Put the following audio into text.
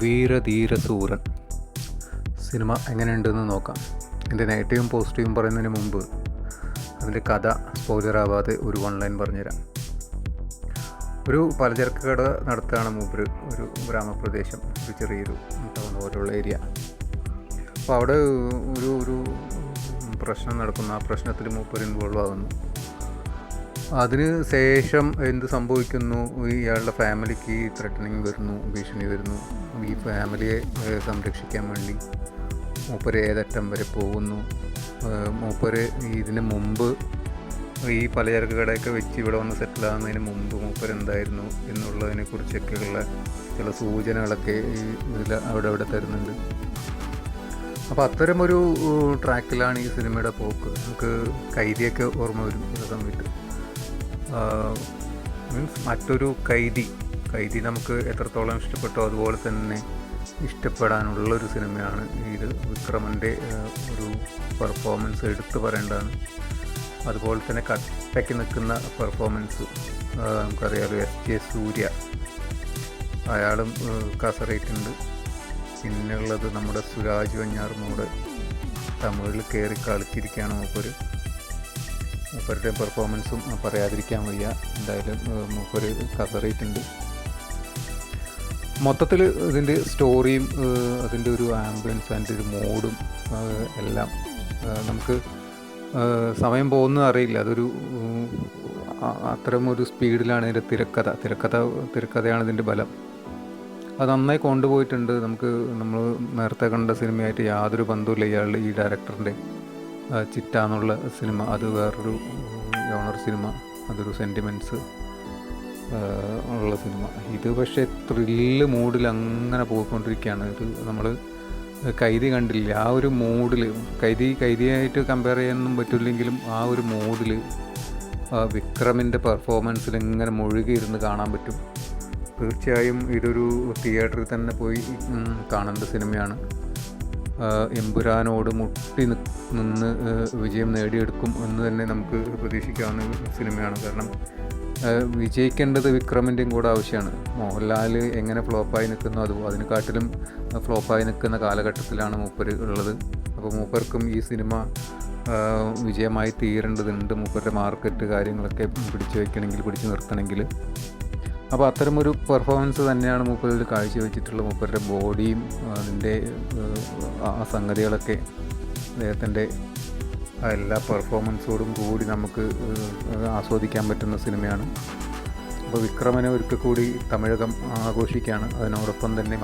വീരധീരസൂരൻ cinema എങ്ങനെയുണ്ടെന്ന് നോക്കാം. എൻ്റെ നെഗറ്റീവും പോസിറ്റീവും പറയുന്നതിന് മുമ്പ് അതിൻ്റെ കഥ സ്പോയിലറാവാതെ ഒരു വൺ ലൈൻ പറഞ്ഞുതരാം. ഒരു പലചരക്ക് കട നടത്തുകയാണ് മൂപ്പര് ഒരു ഗ്രാമപ്രദേശം, ഒരു ചെറിയൊരു ടൗൺ പോലുള്ള ഏരിയ. അപ്പോൾ അവിടെ ഒരു പ്രശ്നം നടക്കുന്നു. ആ പ്രശ്നത്തിൽ മൂപ്പര് ഇൻവോൾവ് ആകുന്നു. അതിന് ശേഷം എന്ത് സംഭവിക്കുന്നു? ഇയാളുടെ ഫാമിലിക്ക് ത്രെറ്റനിങ് വരുന്നു, ഭീഷണി വരുന്നു. ഈ ഫാമിലിയെ സംരക്ഷിക്കാൻ വേണ്ടി മൂപ്പര് ഏതറ്റം വരെ പോകുന്നു. മൂപ്പര് ഇതിന് മുമ്പ് ഈ പലചരക്ക് കടയൊക്കെ വെച്ച് ഇവിടെ വന്ന് സെറ്റിലാകുന്നതിന് മുമ്പ് മൂപ്പര് എന്തായിരുന്നു എന്നുള്ളതിനെ കുറിച്ചൊക്കെയുള്ള ചില സൂചനകളൊക്കെ ഈ ഇതിൽ അവിടെ തരുന്നുണ്ട്. അപ്പോൾ അത്തരമൊരു ട്രാക്കിലാണ് ഈ സിനിമയുടെ പോക്ക്. നമുക്ക് കൈദിയൊക്കെ ഓർമ്മ വരും ഈ സമയത്ത്. മീൻസ് മറ്റൊരു കൈദി നമുക്ക് എത്രത്തോളം ഇഷ്ടപ്പെട്ടോ അതുപോലെ തന്നെ ഇഷ്ടപ്പെടാനുള്ളൊരു സിനിമയാണ് ഇത്. വിക്രമൻ്റെ ഒരു പെർഫോമൻസ് എടുത്തു പറയേണ്ടതാണ്. അതുപോലെ തന്നെ കട്ടയ്ക്ക് നിൽക്കുന്ന പെർഫോമൻസ് നമുക്കറിയാമല്ലോ. SJ സൂര്യ അയാളും കസറേറ്റുണ്ട്. പിന്നുള്ളത് നമ്മുടെ സുരാജ് വെഞ്ഞാറുമൂട് തമിഴിൽ കയറി കളിച്ചിരിക്കുകയാണ് മൂപ്പരുടെ പെർഫോമൻസും പറയാതിരിക്കാൻ വയ്യ. എന്തായാലും മൂപ്പര് കസറേറ്റുണ്ട്. മൊത്തത്തിൽ ഇതിൻ്റെ സ്റ്റോറിയും അതിൻ്റെ ഒരു ആംബിയൻസ്, അതിൻ്റെ ഒരു മൂഡും എല്ലാം നമുക്ക് സമയം പോകുന്നത് അറിയില്ല. അതൊരു അത്തരമൊരു സ്പീഡിലാണ് ഇതിൻ്റെ തിരക്കഥയാണ് ഇതിൻ്റെ ബലം. അത് നന്നായി കൊണ്ടുപോയിട്ടുണ്ട്. നമ്മൾ നേരത്തെ കണ്ട സിനിമയായിട്ട് യാതൊരു ബന്ധവുമില്ല. ഈ ഡയറക്ടറിൻ്റെ ചിറ്റ എന്നുള്ള സിനിമ അത് വേറൊരു ജോണർ സിനിമ, അതൊരു സെൻറ്റിമെൻറ്റ്സ് ഉള്ള സിനിമ. ഇത് പക്ഷേ ത്രില്ല് മൂഡിൽ അങ്ങനെ പോയിക്കൊണ്ടിരിക്കുകയാണ്. ഇത് നമ്മൾ കൈദി കണ്ടില്ല, ആ ഒരു മൂഡിൽ കൈദിയായിട്ട് കമ്പയർ ചെയ്യാനൊന്നും പറ്റില്ലെങ്കിലും ആ ഒരു മൂഡിൽ വിക്രമിൻ്റെ പെർഫോമൻസിൽ ഇങ്ങനെ മുഴുകിയിരുന്ന് കാണാൻ പറ്റും. തീർച്ചയായും ഇതൊരു തിയേറ്ററിൽ തന്നെ പോയി കാണേണ്ട സിനിമയാണ്. എമ്പുരാനോട് മുട്ടി നിന്ന് വിജയം നേടിയെടുക്കും എന്ന് തന്നെ നമുക്ക് പ്രതീക്ഷിക്കാവുന്ന സിനിമയാണ്. കാരണം വിജയിക്കേണ്ടത് വിക്രമിൻ്റെയും കൂടെ ആവശ്യമാണ്. മോഹൻലാൽ എങ്ങനെ ഫ്ലോപ്പായി നിൽക്കുന്നു അതിനെക്കാട്ടിലും ഫ്ലോപ്പായി നിൽക്കുന്ന കാലഘട്ടത്തിലാണ് മൂപ്പര് ഉള്ളത്. അപ്പോൾ മൂപ്പർക്കും ഈ സിനിമ വിജയമായി തീരേണ്ടതുണ്ട്. മൂപ്പരുടെ മാർക്കറ്റ് കാര്യങ്ങളൊക്കെ പിടിച്ചു നിർത്തണമെങ്കിൽ. അപ്പോൾ അത്തരമൊരു പെർഫോമൻസ് തന്നെയാണ് മൂപ്പരിൽ കാഴ്ചവെച്ചിട്ടുള്ളത്. മൂപ്പരുടെ ബോഡിയും അതിൻ്റെ ആ സംഗതികളൊക്കെ അദ്ദേഹത്തിൻ്റെ എല്ലാ പെർഫോമൻസോടും കൂടി നമുക്ക് ആസ്വദിക്കാൻ പറ്റുന്ന സിനിമയാണ്. അപ്പോൾ വിക്രമനെ ഒരിക്കൽ കൂടി തമിഴകം ആഘോഷിക്കുകയാണ്. അതിനോടൊപ്പം തന്നെ